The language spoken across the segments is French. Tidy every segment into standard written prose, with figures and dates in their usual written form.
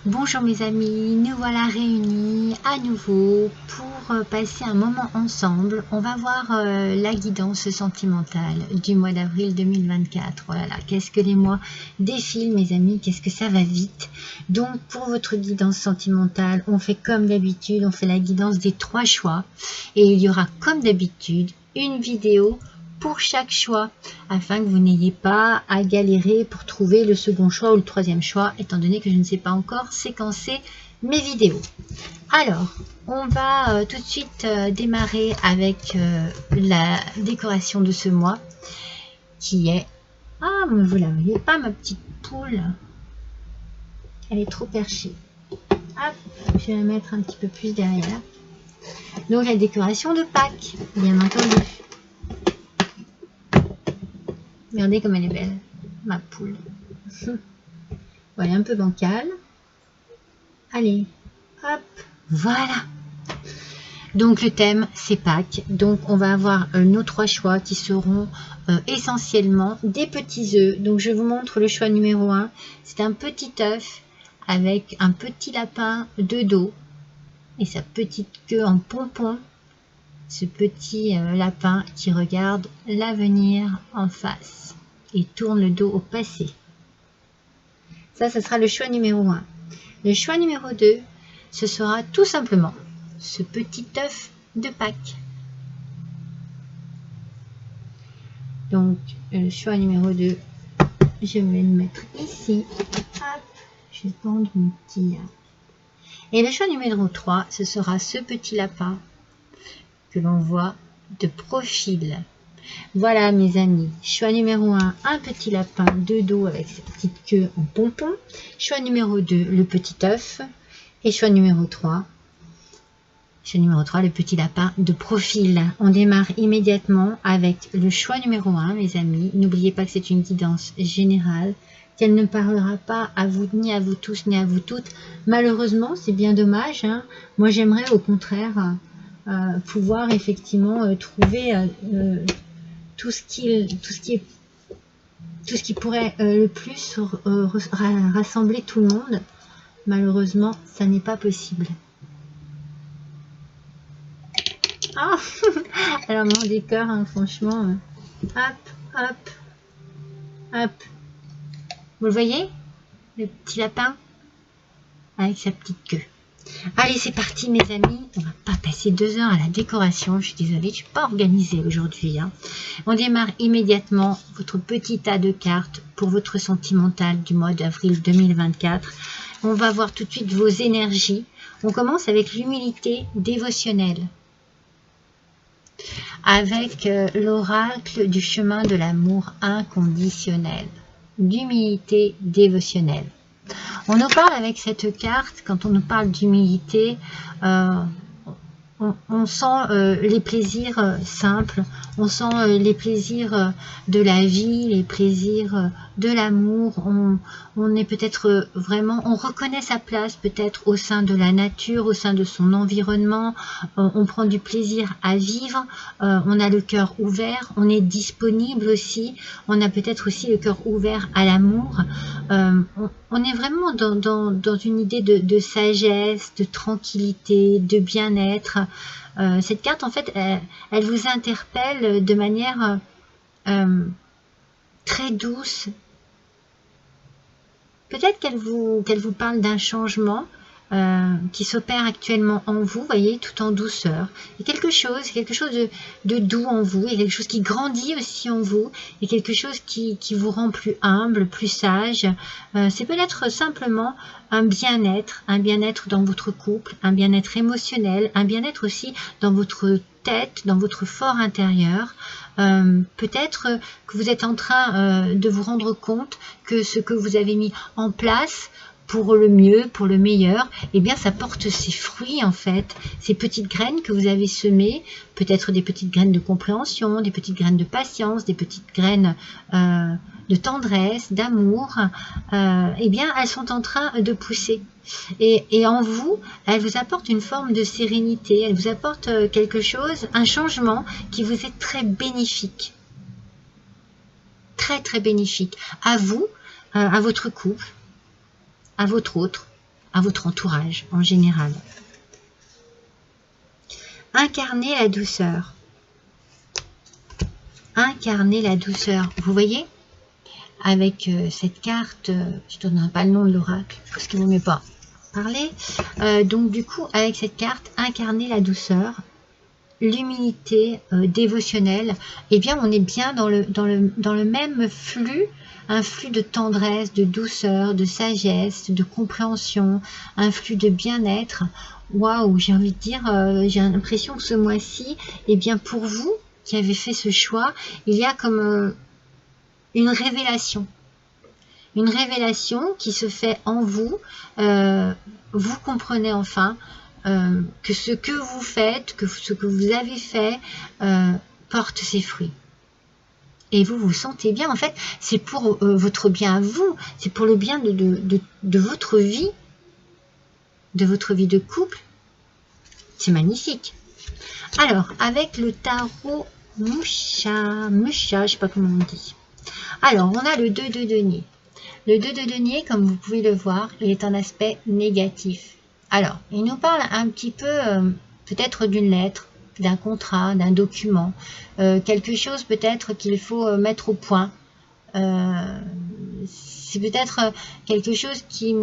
Bonjour mes amis, nous voilà réunis à nouveau pour passer un moment ensemble. On va voir la guidance sentimentale du mois d'avril 2024. Oh là là, qu'est-ce que les mois défilent mes amis, qu'est-ce que ça va vite. Donc pour votre guidance sentimentale, on fait comme d'habitude, on fait la guidance des 3 choix. Et il y aura comme d'habitude une vidéo pour chaque choix, afin que vous n'ayez pas à galérer pour trouver le second choix ou le troisième choix, étant donné que je ne sais pas encore séquencer mes vidéos. Alors, on va tout de suite démarrer avec la décoration de ce mois, qui est... Ah, mais vous la voyez pas, ma petite poule. Elle est trop perchée. Hop, je vais la mettre un petit peu plus derrière. Donc, la décoration de Pâques, bien entendu. Regardez comme elle est belle, ma poule. Bon, elle est un peu bancale. Allez, hop, voilà. Donc le thème, c'est Pâques. Donc on va avoir nos 3 choix qui seront essentiellement des petits œufs. Donc je vous montre le choix numéro 1. C'est un petit œuf avec un petit lapin de dos et sa petite queue en pompon. Ce petit lapin qui regarde l'avenir en face et tourne le dos au passé. Ça, ce sera le choix numéro 1. Le choix numéro 2, ce sera tout simplement ce petit œuf de Pâques. Donc, le choix numéro 2, je vais le mettre ici. Hop, je vais prendre mon petit. Et le choix numéro 3, ce sera ce petit lapin que l'on voit de profil. Voilà mes amis, choix numéro 1, un petit lapin de dos avec sa petite queue en pompon. Choix numéro 2, le petit œuf. Et choix numéro 3, le petit lapin de profil. On démarre immédiatement avec le choix numéro 1 mes amis. N'oubliez pas que c'est une guidance générale, qu'elle ne parlera pas à vous, ni à vous tous, ni à vous toutes. Malheureusement, c'est bien dommage. Hein. Moi j'aimerais au contraire pouvoir effectivement trouver tout ce qui pourrait le plus rassembler tout le monde. Malheureusement, ça n'est pas possible. Ah, alors mon décor, hein, franchement, hop, hop, hop. Vous le voyez, le petit lapin avec sa petite queue. Allez, c'est parti mes amis, on va pas passer 2 heures à la décoration, je suis désolée, je suis pas organisée aujourd'hui. Hein. On démarre immédiatement votre petit tas de cartes pour votre sentimental du mois d'avril 2024. On va voir tout de suite vos énergies. On commence avec l'humilité dévotionnelle, avec l'oracle du chemin de l'amour inconditionnel, d'humilité dévotionnelle. On nous parle avec cette carte, quand on nous parle d'humilité, on sent les plaisirs simples, on sent les plaisirs de la vie, les plaisirs de l'amour. On est peut-être vraiment, on reconnaît sa place peut-être au sein de la nature, au sein de son environnement. On prend du plaisir à vivre, on a le cœur ouvert, on est disponible aussi, on a peut-être aussi le cœur ouvert à l'amour. On est vraiment dans une idée de sagesse, de tranquillité, de bien-être. Cette carte, en fait, elle vous interpelle de manière très douce. Peut-être qu'elle vous parle d'un changement qui s'opère actuellement en vous, voyez, tout en douceur. Il y a quelque chose de doux en vous, il y a quelque chose qui grandit aussi en vous, il y a quelque chose qui vous rend plus humble, plus sage. C'est peut-être simplement un bien-être dans votre couple, un bien-être émotionnel, un bien-être aussi dans votre tête, dans votre fort intérieur. Peut-être que vous êtes en train de vous rendre compte que ce que vous avez mis en place pour le mieux, pour le meilleur, eh bien ça porte ses fruits en fait, ces petites graines que vous avez semées, peut-être des petites graines de compréhension, des petites graines de patience, des petites graines de tendresse, d'amour, eh bien elles sont en train de pousser. Et en vous, elles vous apportent une forme de sérénité, elles vous apportent quelque chose, un changement qui vous est très bénéfique. Très bénéfique. À vous, à votre couple, à votre autre, à votre entourage en général. Incarner la douceur. Incarner la douceur. Vous voyez, avec cette carte, je ne donnerai pas le nom de l'oracle, parce qu'il ne vaut mieux pas parler. Donc du coup, avec cette carte, incarner la douceur, l'humilité dévotionnelle, eh bien on est bien dans le même flux, un flux de tendresse, de douceur, de sagesse, de compréhension, un flux de bien-être. Waouh, j'ai envie de dire, j'ai l'impression que ce mois-ci, eh bien pour vous qui avez fait ce choix, il y a comme une révélation qui se fait en vous. Vous comprenez enfin que ce que vous faites, que ce que vous avez fait porte ses fruits. Et vous vous sentez bien. En fait, c'est pour votre bien à vous, c'est pour le bien de votre vie, de couple. C'est magnifique. Alors, avec le tarot Musha, je sais pas comment on dit. Alors, on a le 2 de denier. Le 2 de denier, comme vous pouvez le voir, il est un aspect négatif. Alors, il nous parle un petit peu peut-être d'une lettre, d'un contrat, d'un document, quelque chose peut-être qu'il faut mettre au point. C'est peut-être quelque chose qui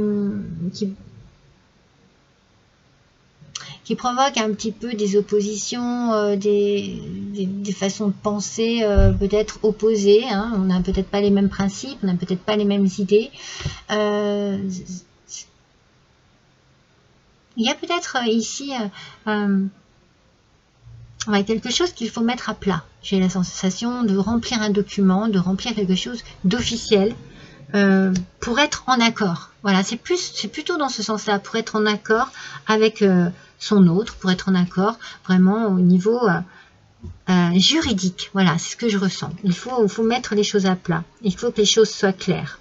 provoque un petit peu des oppositions, des façons de penser peut-être opposées. Hein. On n'a peut-être pas les mêmes principes, on n'a peut-être pas les mêmes idées. Il y a peut-être ici quelque chose qu'il faut mettre à plat. J'ai la sensation de remplir un document, de remplir quelque chose d'officiel pour être en accord. Voilà, c'est plutôt dans ce sens-là, pour être en accord avec son autre, pour être en accord vraiment au niveau juridique. Voilà, c'est ce que je ressens. Il faut mettre les choses à plat. Il faut que les choses soient claires.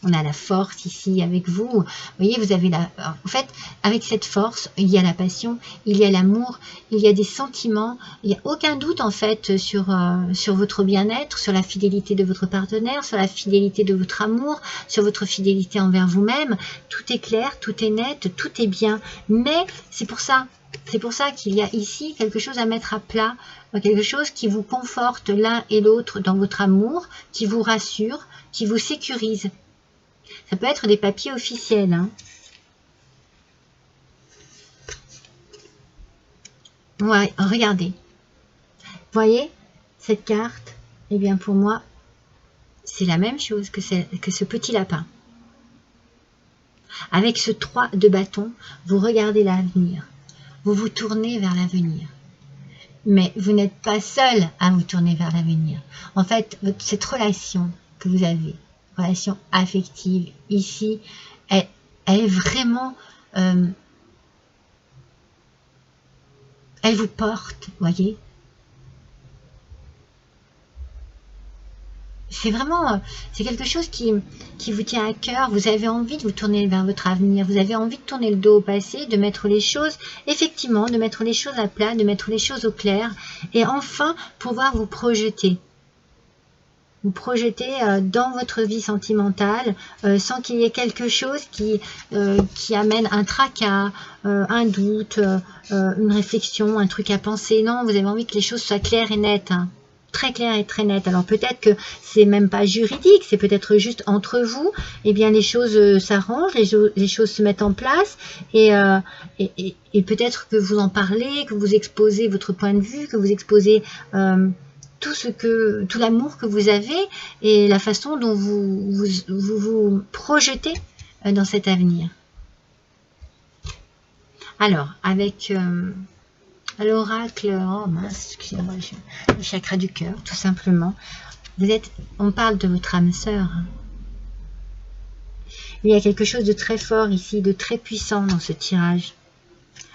On a la force ici avec vous. Vous voyez, vous avez en fait, avec cette force, il y a la passion, il y a l'amour, il y a des sentiments. Il n'y a aucun doute en fait sur votre bien-être, sur la fidélité de votre partenaire, sur la fidélité de votre amour, sur votre fidélité envers vous-même. Tout est clair, tout est net, tout est bien. Mais c'est pour ça qu'il y a ici quelque chose à mettre à plat, quelque chose qui vous conforte l'un et l'autre dans votre amour, qui vous rassure, qui vous sécurise. Ça peut être des papiers officiels. Hein. Ouais, regardez. Vous voyez, cette carte, eh bien pour moi, c'est la même chose que ce petit lapin. Avec ce 3 de bâton, vous regardez l'avenir. Vous vous tournez vers l'avenir. Mais vous n'êtes pas seul à vous tourner vers l'avenir. En fait, cette relation que vous avez, relation affective, ici, elle est vraiment... elle vous porte, voyez. C'est vraiment, c'est quelque chose qui vous tient à cœur. Vous avez envie de vous tourner vers votre avenir. Vous avez envie de tourner le dos au passé, de mettre les choses, effectivement, de mettre les choses à plat, de mettre les choses au clair. Et enfin, pouvoir vous projeter. Vous projeter dans votre vie sentimentale sans qu'il y ait quelque chose qui amène un tracas, un doute, une réflexion, un truc à penser. Non, vous avez envie que les choses soient claires et nettes. Hein. Très clair et très net. Alors peut-être que c'est même pas juridique, c'est peut-être juste entre vous. Eh bien les choses s'arrangent, les choses se mettent en place et peut-être que vous en parlez, que vous exposez votre point de vue, que vous exposez tout l'amour que vous avez et la façon dont vous projetez dans cet avenir. Alors avec l'oracle, oh mince, excusez-moi, le chakra du cœur, tout simplement. On parle de votre âme sœur. Il y a quelque chose de très fort ici, de très puissant dans ce tirage.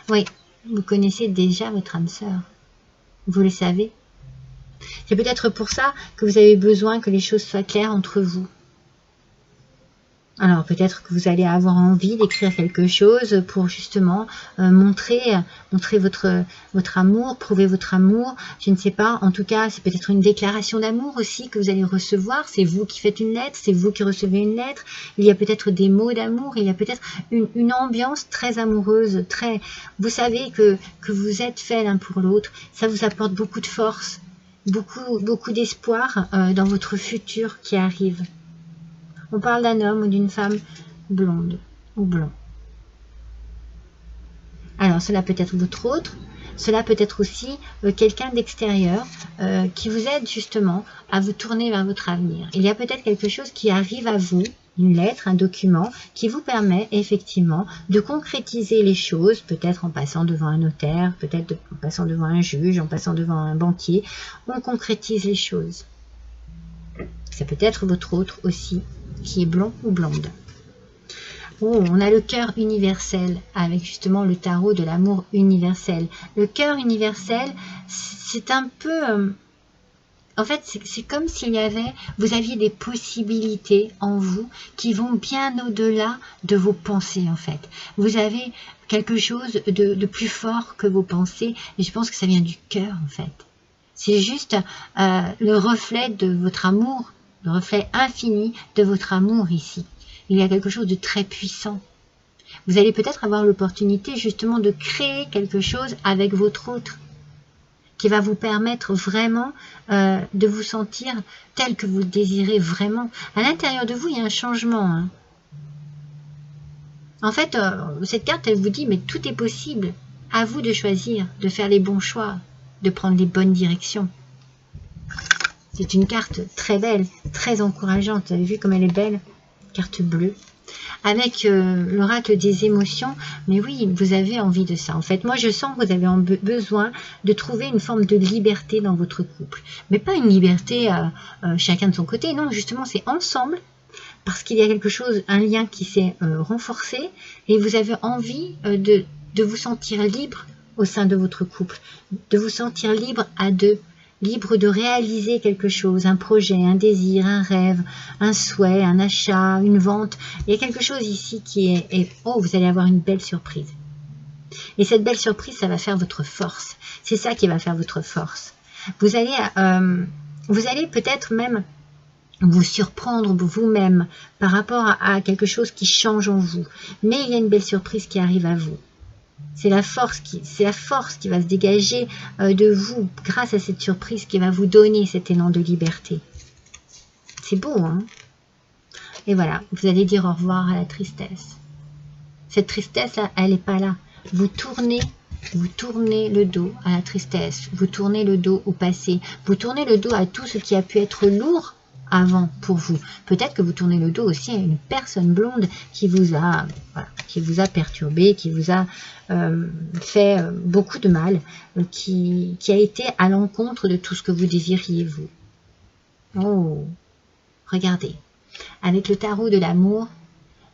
Oui, vous connaissez déjà votre âme sœur. Vous le savez. C'est peut-être pour ça que vous avez besoin que les choses soient claires entre vous. Alors peut-être que vous allez avoir envie d'écrire quelque chose pour justement montrer votre amour, prouver votre amour. Je ne sais pas, en tout cas c'est peut-être une déclaration d'amour aussi que vous allez recevoir. C'est vous qui faites une lettre, c'est vous qui recevez une lettre. Il y a peut-être des mots d'amour, il y a peut-être une ambiance très amoureuse, très. Vous savez que vous êtes fait l'un pour l'autre. Ça vous apporte beaucoup de force, beaucoup d'espoir dans votre futur qui arrive. On parle d'un homme ou d'une femme blonde ou blond. Alors, cela peut être votre autre, cela peut être aussi quelqu'un d'extérieur qui vous aide justement à vous tourner vers votre avenir. Il y a peut-être quelque chose qui arrive à vous, une lettre, un document, qui vous permet effectivement de concrétiser les choses, peut-être en passant devant un notaire, peut-être en passant devant un juge, en passant devant un banquier. On concrétise les choses. Ça peut être votre autre aussi, qui est blond ou blonde. Oh, on a le cœur universel avec justement le tarot de l'amour universel. Le cœur universel, c'est un peu... en fait, c'est comme s'il y avait... Vous aviez des possibilités en vous qui vont bien au-delà de vos pensées, en fait. Vous avez quelque chose de plus fort que vos pensées. Et je pense que ça vient du cœur, en fait. C'est juste le reflet de votre amour, le reflet infini de votre amour ici. Il y a quelque chose de très puissant. Vous allez peut-être avoir l'opportunité justement de créer quelque chose avec votre autre qui va vous permettre vraiment de vous sentir tel que vous le désirez vraiment. À l'intérieur de vous, il y a un changement. Hein. En fait, cette carte, elle vous dit, mais tout est possible. À vous de choisir, de faire les bons choix, de prendre les bonnes directions. C'est une carte très belle, très encourageante. Vous avez vu comme elle est belle? Carte bleue. Avec l'oracle des émotions, mais oui, vous avez envie de ça. En fait, moi, je sens que vous avez besoin de trouver une forme de liberté dans votre couple. Mais pas une liberté chacun de son côté, non, justement, c'est ensemble, parce qu'il y a quelque chose, un lien qui s'est renforcé, et vous avez envie de vous sentir libre au sein de votre couple, de vous sentir libre à deux, libre de réaliser quelque chose, un projet, un désir, un rêve, un souhait, un achat, une vente. Il y a quelque chose ici qui est oh, vous allez avoir une belle surprise. Et cette belle surprise, ça va faire votre force. C'est ça qui va faire votre force. Vous allez peut-être même vous surprendre vous-même par rapport à quelque chose qui change en vous. Mais il y a une belle surprise qui arrive à vous. C'est la force qui va se dégager de vous grâce à cette surprise qui va vous donner cet élan de liberté. C'est beau, hein? Et voilà, vous allez dire au revoir à la tristesse. Cette tristesse-là, elle n'est pas là. Vous tournez le dos à la tristesse, vous tournez le dos au passé, vous tournez le dos à tout ce qui a pu être lourd avant pour vous. Peut-être que vous tournez le dos aussi à une personne blonde qui vous a perturbé, qui vous a fait beaucoup de mal, qui a été à l'encontre de tout ce que vous désiriez vous. Oh, regardez, avec le tarot de l'amour,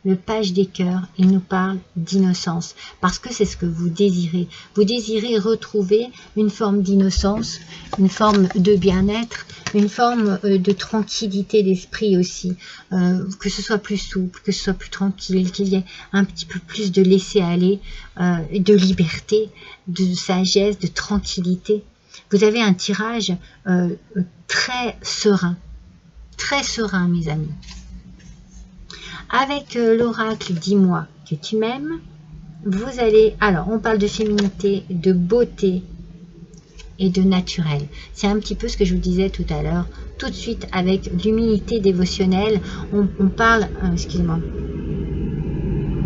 le page des cœurs, il nous parle d'innocence, parce que c'est ce que vous désirez. Vous désirez retrouver une forme d'innocence, une forme de bien-être, une forme de tranquillité d'esprit aussi, que ce soit plus souple, que ce soit plus tranquille, qu'il y ait un petit peu plus de laisser-aller, de liberté, de sagesse, de tranquillité. Vous avez un tirage très serein, mes amis. Avec l'oracle « Dis-moi que tu m'aimes », vous allez... Alors, on parle de féminité, de beauté et de naturel. C'est un petit peu ce que je vous disais tout à l'heure. Tout de suite, avec l'humilité dévotionnelle, on parle... excusez-moi.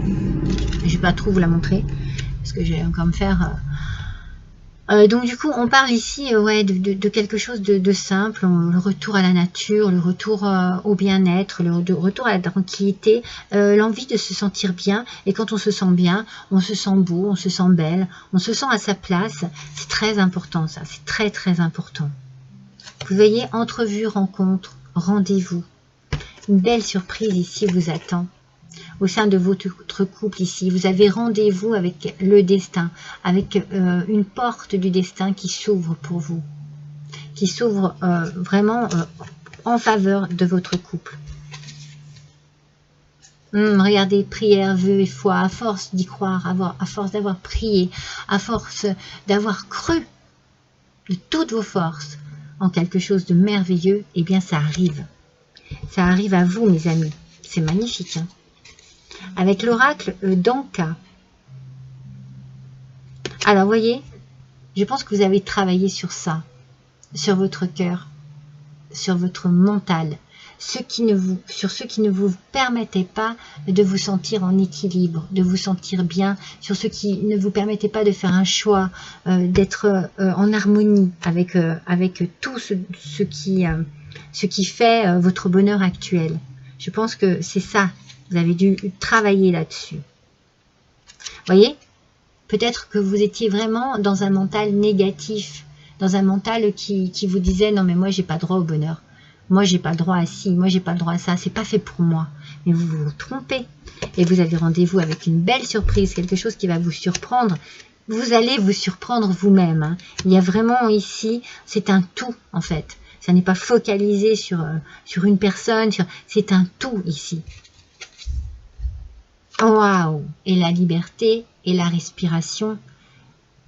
Je ne vais pas trop vous la montrer, parce que je vais encore me faire... donc du coup, on parle ici de quelque chose de simple, le retour à la nature, le retour au bien-être, le retour à la tranquillité, l'envie de se sentir bien. Et quand on se sent bien, on se sent beau, on se sent belle, on se sent à sa place. C'est très important ça, c'est très très important. Vous voyez, entrevue, rencontre, rendez-vous. Une belle surprise ici vous attend. Au sein de votre couple ici, vous avez rendez-vous avec le destin, avec une porte du destin qui s'ouvre pour vous, qui s'ouvre vraiment en faveur de votre couple. Regardez, prière, vœux et foi, à force d'y croire, à force d'avoir prié, à force d'avoir cru de toutes vos forces en quelque chose de merveilleux, eh bien ça arrive. Ça arrive à vous, mes amis. C'est magnifique. Hein, avec l'oracle d'Anka. Alors, voyez, je pense que vous avez travaillé sur ça, sur votre cœur, sur votre mental, sur ce qui ne vous permettait pas de vous sentir en équilibre, de vous sentir bien, sur ce qui ne vous permettait pas de faire un choix, d'être en harmonie avec tout ce qui fait votre bonheur actuel. Je pense que c'est ça, vous avez dû travailler là-dessus. Voyez, peut-être que vous étiez vraiment dans un mental négatif, dans un mental qui vous disait « Non mais moi j'ai pas droit au bonheur, moi j'ai pas le droit à ci, moi j'ai pas le droit à ça, c'est pas fait pour moi. » Mais vous vous trompez et vous avez rendez-vous avec une belle surprise, quelque chose qui va vous surprendre. Vous allez vous surprendre vous-même. Hein. Il y a vraiment ici, c'est un tout en fait. Ça n'est pas focalisé sur une personne, c'est un tout ici. Waouh! Et la liberté et la respiration.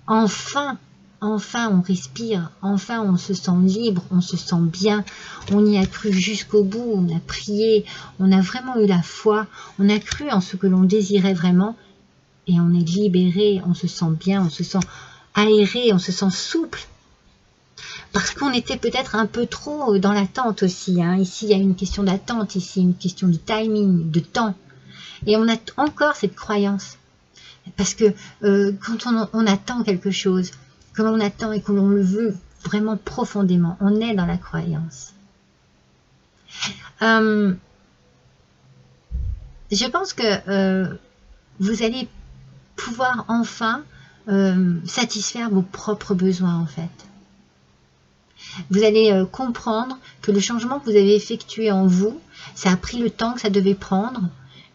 Enfin, enfin on respire, enfin on se sent libre, on se sent bien, on y a cru jusqu'au bout, on a prié, on a vraiment eu la foi, on a cru en ce que l'on désirait vraiment et on est libéré, on se sent bien, on se sent aéré, on se sent souple. Parce qu'on était peut-être un peu trop dans l'attente aussi. Hein. Ici, il y a une question d'attente, ici, une question de timing, de temps. Et on a encore cette croyance. Parce que quand on attend quelque chose, que l'on attend et que l'on le veut vraiment profondément, on est dans la croyance. Je pense que vous allez pouvoir enfin satisfaire vos propres besoins en fait. Vous allez comprendre que le changement que vous avez effectué en vous, ça a pris le temps que ça devait prendre,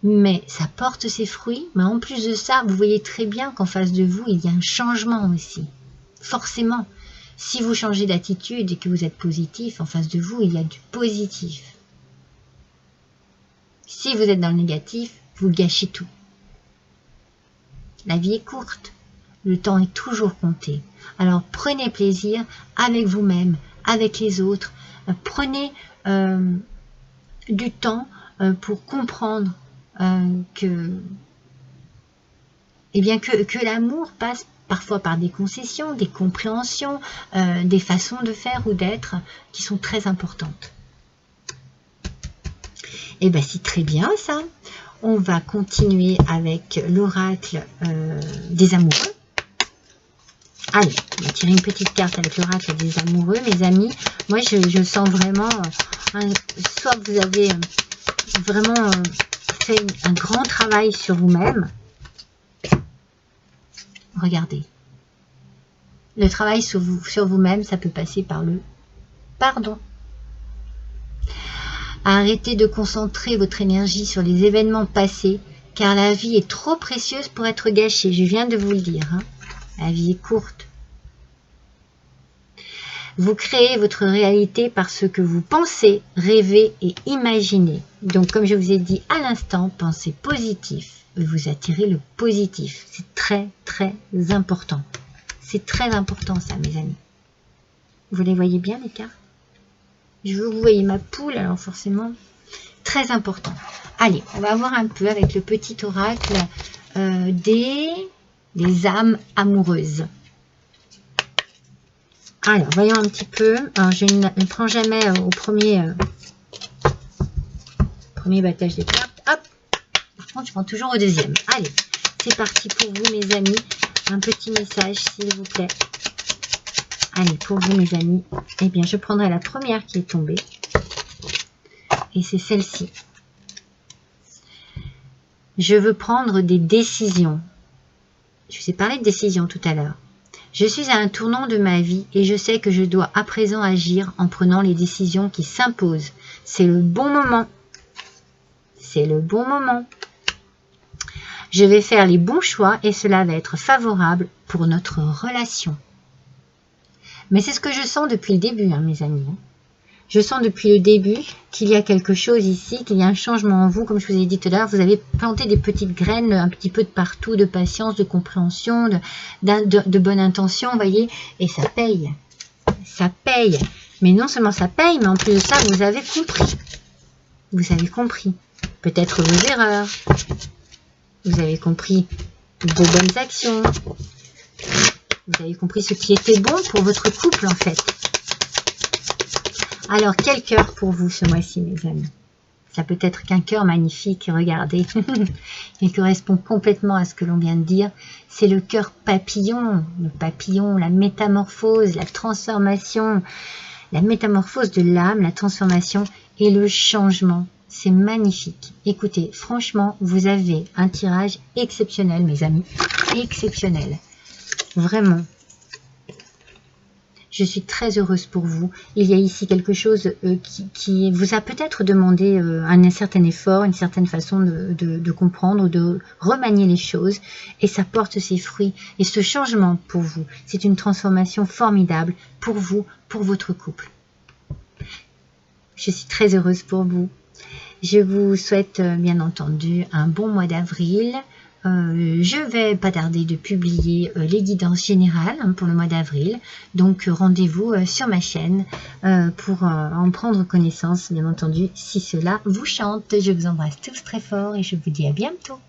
mais ça porte ses fruits. Mais en plus de ça, vous voyez très bien qu'en face de vous, il y a un changement aussi. Forcément, si vous changez d'attitude et que vous êtes positif, en face de vous, il y a du positif. Si vous êtes dans le négatif, vous gâchez tout. La vie est courte. Le temps est toujours compté. Alors prenez plaisir avec vous-même, avec les autres. Prenez du temps pour comprendre que l'amour passe parfois par des concessions, des compréhensions, des façons de faire ou d'être qui sont très importantes. Et bien c'est très bien ça. On va continuer avec l'oracle des amoureux. Allez, on va tirer une petite carte avec l'oracle des amoureux, mes amis. Moi, je sens vraiment, soit vous avez vraiment fait un grand travail sur vous-même. Regardez. Le travail sur vous-même, ça peut passer par le pardon. Arrêtez de concentrer votre énergie sur les événements passés, car la vie est trop précieuse pour être gâchée. Je viens de vous le dire. Hein. La vie est courte. Vous créez votre réalité par ce que vous pensez, rêvez et imaginez. Donc, comme je vous ai dit à l'instant, pensez positif. Vous attirez le positif. C'est très, très important. C'est très important ça, mes amis. Vous les voyez bien, les cartes? Je veux que vous voyez ma poule, alors forcément, très important. Allez, on va voir un peu avec le petit oracle des âmes amoureuses. Alors, voyons un petit peu. Alors, je ne prends jamais au premier battage des cartes. Hop. Par contre, je prends toujours au deuxième. Allez, c'est parti pour vous, mes amis. Un petit message, s'il vous plaît. Allez, pour vous, mes amis. Eh bien, je prendrai la première qui est tombée. Et c'est celle-ci. Je veux prendre des décisions. Je vous ai parlé de décisions tout à l'heure. Je suis à un tournant de ma vie et je sais que je dois à présent agir en prenant les décisions qui s'imposent. C'est le bon moment. C'est le bon moment. Je vais faire les bons choix et cela va être favorable pour notre relation. Mais c'est ce que je sens depuis le début, hein, mes amis. Je sens depuis le début qu'il y a quelque chose ici, qu'il y a un changement en vous. Comme je vous ai dit tout à l'heure, vous avez planté des petites graines un petit peu de partout, de patience, de compréhension, de bonne intention, vous voyez. Et ça paye. Ça paye. Mais non seulement ça paye, mais en plus de ça, vous avez compris. Vous avez compris. Peut-être vos erreurs. Vous avez compris vos bonnes actions. Vous avez compris ce qui était bon pour votre couple, en fait. Alors, quel cœur pour vous ce mois-ci, mes amis? Ça peut être qu'un cœur magnifique, regardez. Il correspond complètement à ce que l'on vient de dire. C'est le cœur papillon. Le papillon, la métamorphose, la transformation. La métamorphose de l'âme, la transformation et le changement. C'est magnifique. Écoutez, franchement, vous avez un tirage exceptionnel, mes amis. Exceptionnel. Vraiment. Je suis très heureuse pour vous. Il y a ici quelque chose qui vous a peut-être demandé un certain effort, une certaine façon de comprendre, de remanier les choses. Et ça porte ses fruits. Et ce changement pour vous, c'est une transformation formidable pour vous, pour votre couple. Je suis très heureuse pour vous. Je vous souhaite bien entendu un bon mois d'avril. Je vais pas tarder de publier les guidances générales pour le mois d'avril. Donc rendez-vous sur ma chaîne pour en prendre connaissance, bien entendu, si cela vous chante. Je vous embrasse tous très fort et je vous dis à bientôt.